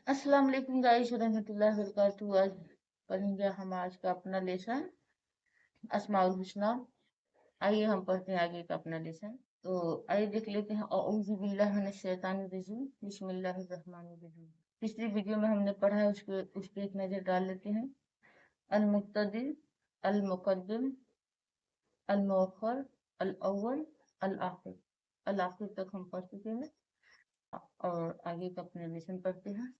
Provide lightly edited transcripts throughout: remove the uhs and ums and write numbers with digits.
अस्सलाम वालेकुम गाइस रहमतुल्लाहि व बरकातहू। आज पढ़ेंगे हम आज का अपना लेसन अस्माउल हुस्ना। आइए हम पढ़ते हैं आगे का अपना लेसन। तो आइए देख लेते हैं औज़ु बिल्लाहि मिनश शैतानिर रजीम बिस्मिल्लाहिर रहमानिर रहीम। पिछली वीडियो में हमने पढ़ा है उस पे एक नजर डाल लेते हैं। अल मुक्तदिर, अल मुकद्दिम, अल मुअख्खर, अल अव्वल, अल आखिर। अल आखिर तक हम पढ़ चुके हैं और आगे का अपना लेसन पढ़ते हैं।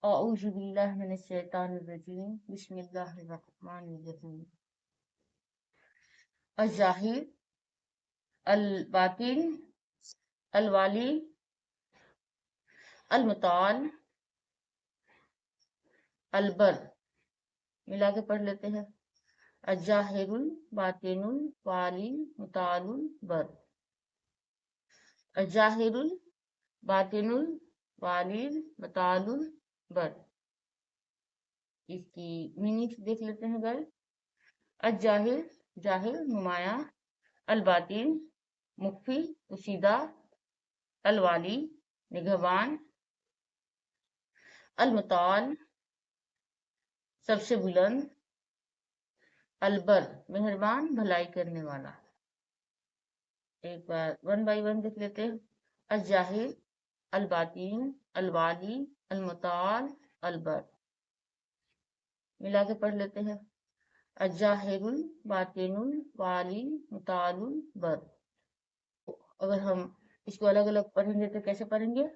औज़ु बिल्लाहि मिनश शैतानिर रजीम बिस्मिल्लाहिर रहमानिर रहीम। अज़्ज़ाहिर, अल बातिन, अल वाली, अल मुताल, अल बर। मिला के पढ़ लेते हैं। अज़्ज़ाहिरुल बातिनुल वाली मुतालुल बर। अज़्ज़ाहिरुल बातिनुल वाली मुतालुल बर। इसकी मीनिंग देख लेते हैं गाइस। अज़्ज़ाहिर जाहिर नुमाया, अल बातिन मुख्फी पोशीदा, अल वाली निगहबान, अल मुताल सबसे बुलंद, अल बर मेहरबान भलाई करने वाला। एक बार वन बाय वन देख लेते हैं। अज़्ज़ाहिर, अल बातिन, अल वाली, अल मुताल, अल बर। मिला के पढ़ लेते हैं। अज़्ज़ाहिरुल बातिनुल वाली मुतालुल बर। अगर हम इसको अलग अलग पढ़ेंगे तो कैसे पढ़ेंगे?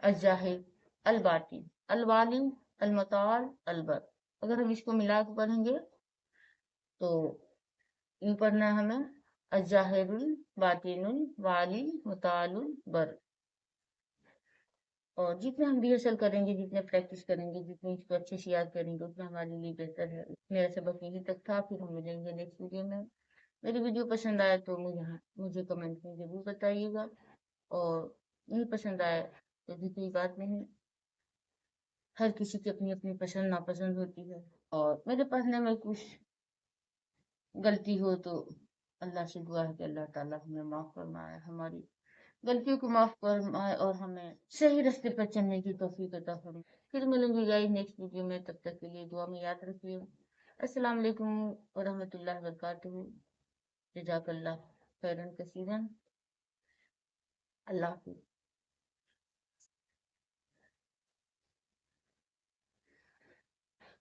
अज़्ज़ाहिर, अल बातिन, अल वाली, अल मुताल, अल बर। अगर हम इसको मिला के पढ़ेंगे तो यूं पढ़ना है हमें। अज़्ज़ाहिरुल बातिनुल वाली मुतालुल बर। और जितने हम रिहर्सल करेंगे, जितने प्रैक्टिस करेंगे, जितने इसको अच्छे से याद करेंगे, उतना हमारे लिए बेहतर है। मेरा सबक यही तक था। फिर हम मिलेंगे नेक्स्ट वीडियो में। मेरी वीडियो पसंद आए तो मुझे कमेंट में जरूर बताइएगा, और नहीं पसंद आए तो भी कोई बात नहीं। हर किसी की अपनी अपनी पसंद नापसंद होती है, और मेरे पढ़ने में कुछ गलती हो तो अल्लाह से दुआ है कि अल्लाह ताला हमें माफ फरमाए, हमारी गलतियों को माफ फरमाए और हमें सही रास्ते पर चलने की तौफीक अता फरमाए। फिर मिलेंगे गाइस नेक्स्ट वीडियो में। तब तक के लिए दुआ में याद रखिए। अस्सलाम वालेकुम व रहमतुल्लाहि व बरकातहू। जज़ाकल्लाह खैरन कसीरन। अल्लाह हाफिज़।